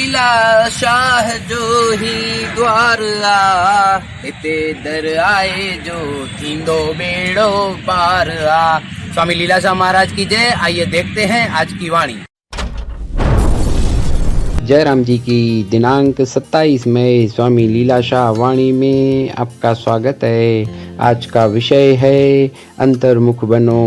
लीला शाह जो ही द्वार आ, हिते दर आए जो थींदो बेड़ो पार आ। स्वामी लीलाशाह महाराज की जय। आइए देखते हैं आज की वाणी। जयराम जी की दिनांक 27 मई स्वामी लीलाशाह वाणी में आपका स्वागत है। आज का विषय है अंतर्मुख बनो।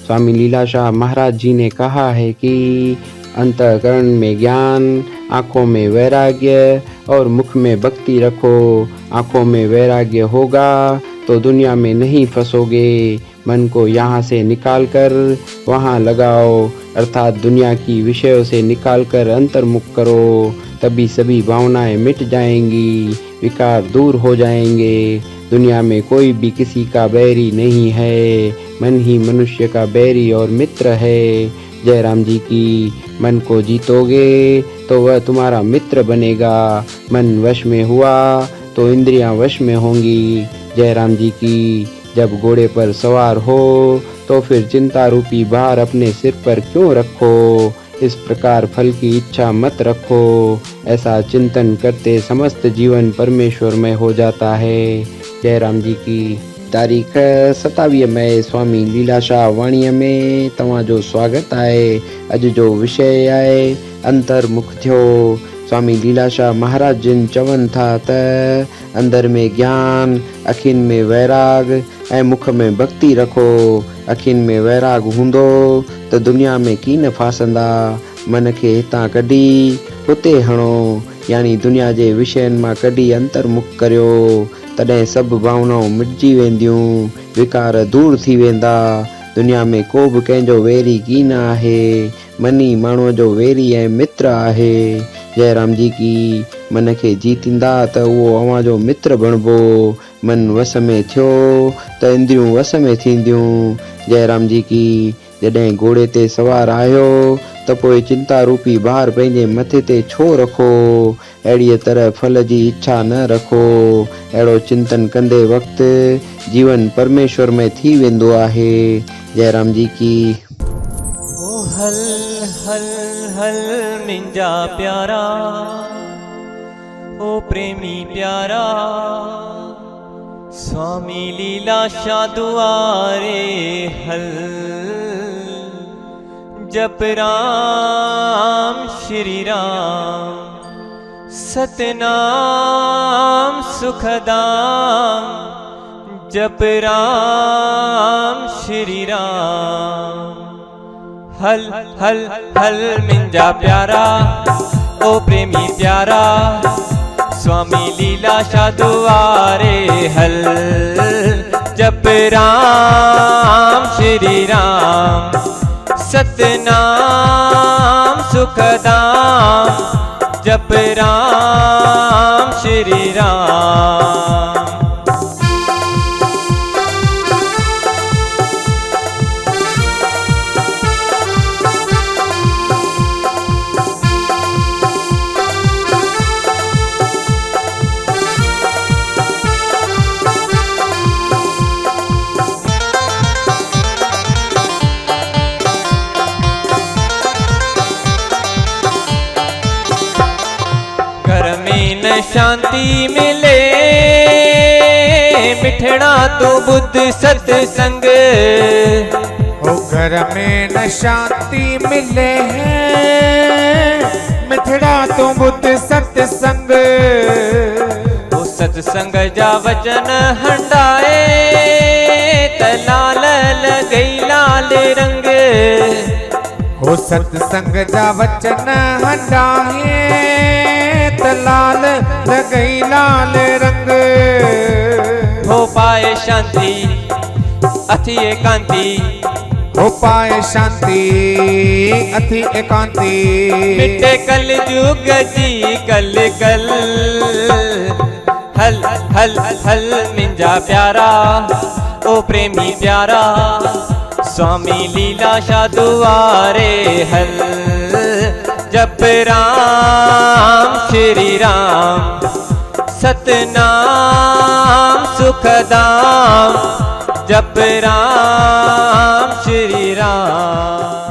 स्वामी लीलाशाह महाराज जी ने कहा है कि अंतःकरण में ज्ञान, आँखों में वैराग्य और मुख में भक्ति रखो। आँखों में वैराग्य होगा तो दुनिया में नहीं फंसोगे। मन को यहाँ से निकाल कर वहाँ लगाओ, अर्थात दुनिया की विषयों से निकाल कर अंतर्मुख करो। तभी सभी भावनाएं मिट जाएंगी, विकार दूर हो जाएंगे। दुनिया में कोई भी किसी का बैरी नहीं है, मन ही मनुष्य का बैरी और मित्र है। जयराम जी की मन को जीतोगे तो वह तुम्हारा मित्र बनेगा। मन वश में हुआ तो इंद्रियां वश में होंगी। जयराम जी की जब घोड़े पर सवार हो तो फिर चिंता रूपी भार अपने सिर पर क्यों रखो। इस प्रकार फल की इच्छा मत रखो। ऐसा चिंतन करते समस्त जीवन परमेश्वरमय हो जाता है। जयराम जी की। तारीख 27 मई स्वामी लीलाशाह वाणीअ में तव्हांजो स्वागत आहे। अॼु जो विषय आहे अंतर्मुख थियो। स्वामी लीलाशाह महाराज जिन चवनि था त अंदर में ज्ञान, अखियुनि में वैराग ऐं मुख में भक्ति रखो। अखियुनि में वैराग हूंदो त दुनिया में की न फासंदा। मन खे हितां कढी हुते हणो, यानी दुनिया जे विषयनि मां कढी अंतर्मुख करियो। तॾहिं सभु भावनाऊं मिटिजी वेंदियूं, विकार दूर थी वेंदा। दुनिया में को बि कंहिंजो वेरी की न आहे। मन ई माण्हूअ जो वेरी ऐं मित्र आहे। जयराम जी की। मन खे जीतींदा त उहो अव्हां जो मित्र बणिबो। मन वस में थियो त इंद्रियूं वस में थींदियूं। जयराम जी की। जॾहिं घोड़े ते सवार आहियो त पोइ चिंता रूपी भार पंहिंजे मथे ते छो रखो। अहिड़ीअ तरह फल जी इच्छा न रखो। अहिड़ो चिंतन कंदे वक़्तु जीवन परमेश्वर में थी वेंदो आहे। जयराम जी की। ओ हल हल हल मिंजा प्यारा, ओ प्रेमी प्यारा, स्वामी लीलाशाह दुआरे हल। जप राम श्री राम, सतनाम सुखदाम। जप राम श्री राम। हल हल हल मिंजा प्यारा, ओ प्रेमी प्यारा, स्वामी लीलाशाह दुआरे हल। जप राम श्री राम, सतनाम सुखदाम। जप राम श्री राम। शांति मिले मिठड़ा तो बुद्ध सत्संग। ओ घर में न शांति मिले मिठड़ा तो बुद्ध सत्संग। ओ सत्संग जा वचन हंडाए त लाल लगई लाल रंग। ओ सत्संग जा वचन हंडाए त लाल लगई लाल रंग। हो पाए शांति अथि एकांती, हो पाए शांति अथि एकांती। मिटे कल युग जी कल कल। हल हल हल मिंजा प्यारा, ओ प्रेमी प्यारा, स्वामी लीलाशाह दुआरे हल। जप राम श्री राम, सतनाम सुखदाम। जप राम श्री राम।